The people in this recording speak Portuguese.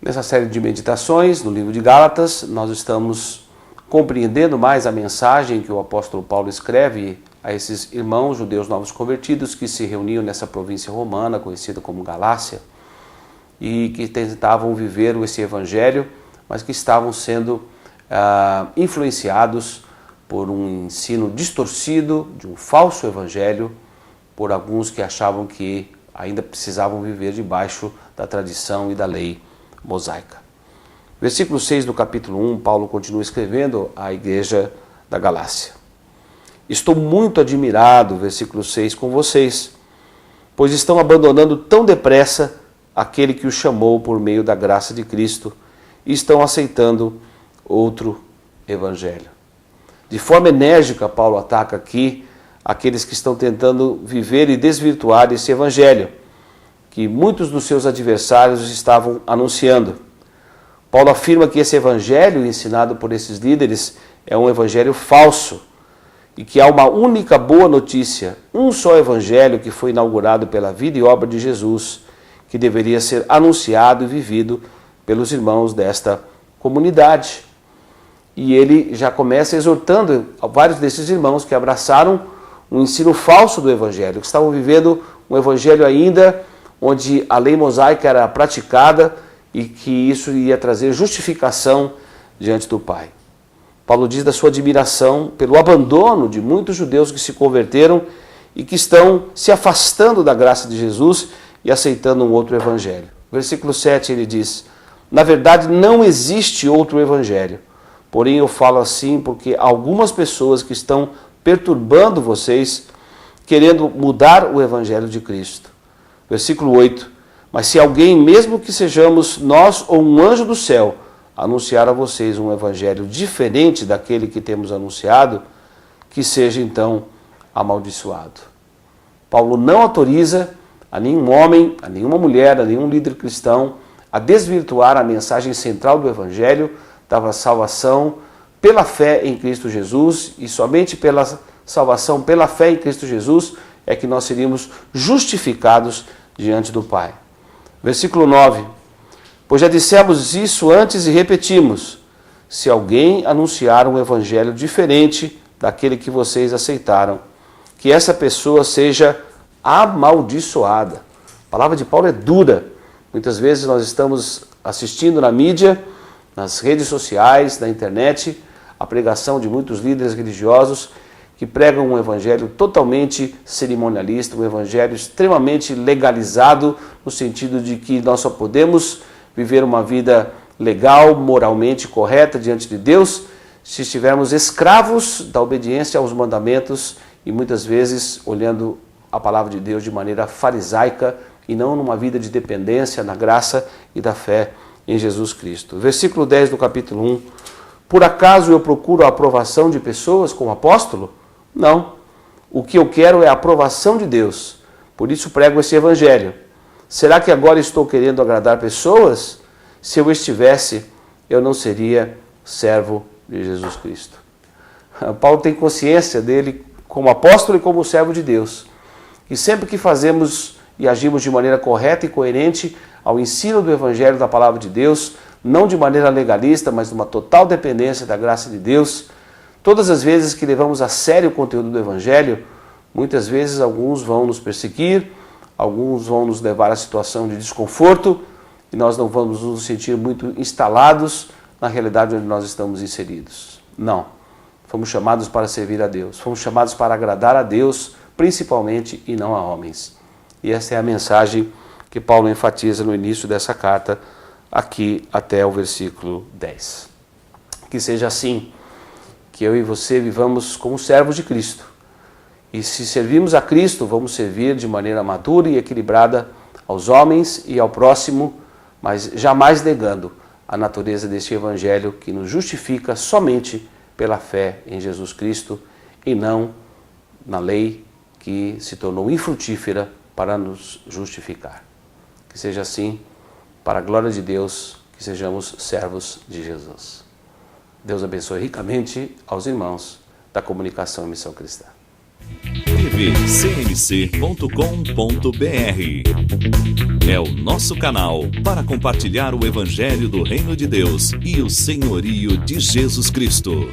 Nessa série de meditações no livro de Gálatas, nós estamos compreendendo mais a mensagem que o apóstolo Paulo escreve a esses irmãos judeus novos convertidos que se reuniam nessa província romana, conhecida como Galácia, e que tentavam viver esse evangelho, mas que estavam sendo influenciados por um ensino distorcido de um falso evangelho, por alguns que achavam que ainda precisavam viver debaixo da tradição e da lei mosaica. Versículo 6 do capítulo 1, Paulo continua escrevendo à igreja da Galácia. Estou muito admirado, versículo 6, com vocês, pois estão abandonando tão depressa aquele que os chamou por meio da graça de Cristo e estão aceitando outro evangelho. De forma enérgica, Paulo ataca aqui aqueles que estão tentando viver e desvirtuar esse evangelho, que muitos dos seus adversários estavam anunciando. Paulo afirma que esse evangelho ensinado por esses líderes é um evangelho falso e que há uma única boa notícia, um só evangelho que foi inaugurado pela vida e obra de Jesus, que deveria ser anunciado e vivido pelos irmãos desta comunidade. E ele já começa exortando a vários desses irmãos que abraçaram um ensino falso do evangelho, que estavam vivendo um evangelho ainda onde a lei mosaica era praticada e que isso ia trazer justificação diante do Pai. Paulo diz da sua admiração pelo abandono de muitos judeus que se converteram e que estão se afastando da graça de Jesus e aceitando um outro evangelho. Versículo 7 ele diz: na verdade não existe outro evangelho, porém eu falo assim porque algumas pessoas que estão perturbando vocês, querendo mudar o evangelho de Cristo. Versículo 8, mas se alguém, mesmo que sejamos nós ou um anjo do céu, anunciar a vocês um evangelho diferente daquele que temos anunciado, que seja então amaldiçoado. Paulo não autoriza a nenhum homem, a nenhuma mulher, a nenhum líder cristão a desvirtuar a mensagem central do evangelho da salvação pela fé em Cristo Jesus, e somente pela salvação pela fé em Cristo Jesus é que nós seríamos justificados diante do Pai. Versículo 9, pois já dissemos isso antes e repetimos, se alguém anunciar um evangelho diferente daquele que vocês aceitaram, que essa pessoa seja amaldiçoada. A palavra de Paulo é dura. Muitas vezes nós estamos assistindo na mídia, nas redes sociais, na internet, a pregação de muitos líderes religiosos que pregam um evangelho totalmente cerimonialista, um evangelho extremamente legalizado, no sentido de que nós só podemos viver uma vida legal, moralmente correta diante de Deus, se estivermos escravos da obediência aos mandamentos e muitas vezes olhando a palavra de Deus de maneira farisaica e não numa vida de dependência na graça e da fé em Jesus Cristo. Versículo 10 do capítulo 1. Por acaso eu procuro a aprovação de pessoas como apóstolo? Não. O que eu quero é a aprovação de Deus. Por isso prego esse evangelho. Será que agora estou querendo agradar pessoas? Se eu estivesse, eu não seria servo de Jesus Cristo. Paulo tem consciência dele como apóstolo e como servo de Deus. E sempre que fazemos e agimos de maneira correta e coerente ao ensino do evangelho da palavra de Deus, não de maneira legalista, mas numa total dependência da graça de Deus, todas as vezes que levamos a sério o conteúdo do evangelho, muitas vezes alguns vão nos perseguir, alguns vão nos levar a situação de desconforto e nós não vamos nos sentir muito instalados na realidade onde nós estamos inseridos. Não. Fomos chamados para servir a Deus. Fomos chamados para agradar a Deus, principalmente, e não a homens. E essa é a mensagem que Paulo enfatiza no início dessa carta, aqui até o versículo 10. Que seja assim, que eu e você vivamos como servos de Cristo. E se servimos a Cristo, vamos servir de maneira madura e equilibrada aos homens e ao próximo, mas jamais negando a natureza deste evangelho que nos justifica somente pela fé em Jesus Cristo e não na lei que se tornou infrutífera para nos justificar. Que seja assim, para a glória de Deus, que sejamos servos de Jesus. Deus abençoe ricamente aos irmãos da Comunicação e Missão Cristã. tvcmc.com.br. É o nosso canal para compartilhar o Evangelho do Reino de Deus e o senhorio de Jesus Cristo.